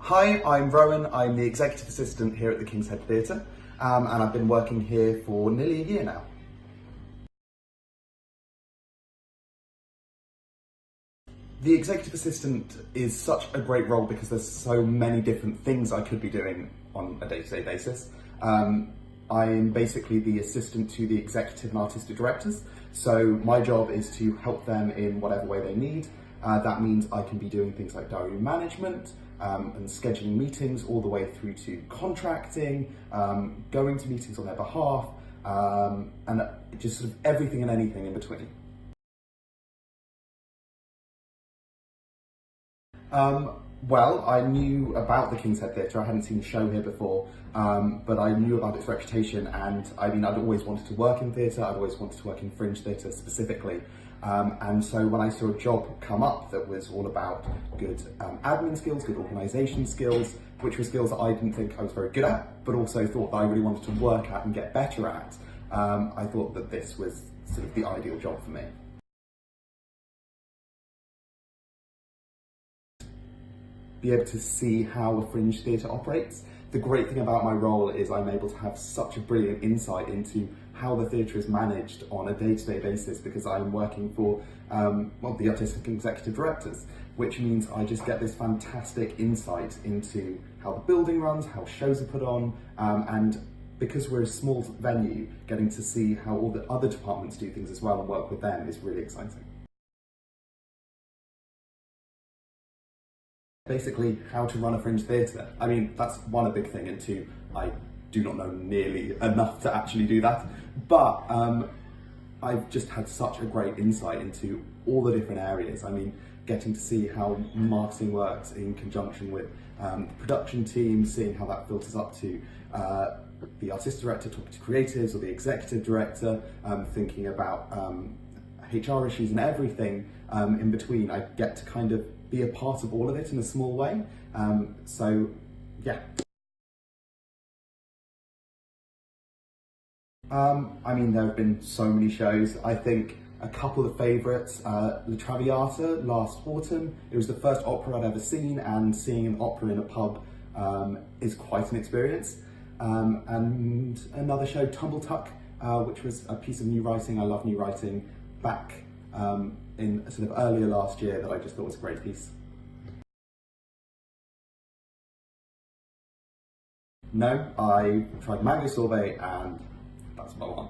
Hi, I'm Rohan. I'm the Executive Assistant here at the King's Head Theatre, and I've been working here for nearly a year now. The Executive Assistant is such a great role because there's so many different things I could be doing on a day-to-day basis. I'm basically the assistant to the executive and artistic directors, so my job is to help them in whatever way they need. That means I can be doing things like diary management and scheduling meetings all the way through to contracting, going to meetings on their behalf, and just sort of everything and anything in between. Well, I knew about the King's Head Theatre. I hadn't seen the show here before, but I knew about its reputation, and I'd always wanted to work in theatre. I'd always wanted to work in Fringe theatre specifically. And so when I saw a job come up that was all about good admin skills, good organisation skills, which were skills that I didn't think I was very good at, but also thought that I really wanted to work at and get better at, I thought that this was sort of the ideal job for me. Be able to see how a Fringe theatre operates. The great thing about my role is I'm able to have such a brilliant insight into how the theatre is managed on a day-to-day basis because I'm working for the artistic and executive directors, which means I just get this fantastic insight into how the building runs, how shows are put on, and because we're a small venue, getting to see how all the other departments do things as well and work with them is really exciting. Basically, how to run a Fringe theatre. I mean, that's one, a big thing, and two, I do not know nearly enough to actually do that. But I've just had such a great insight into all the different areas. I mean, getting to see how marketing works in conjunction with the production team, seeing how that filters up to the artistic director talking to creatives or the executive director, thinking about HR issues and everything in between. I get to kind of be a part of all of it in a small way. So, yeah. I mean, there have been so many shows. I think a couple of favourites, La Traviata last autumn. It was the first opera I'd ever seen, and seeing an opera in a pub is quite an experience. And another show, Tumble Tuck, which was a piece of new writing. I love new writing, back in sort of earlier last year, that I just thought was a great piece. No, I tried mango sorbet and that's what I want.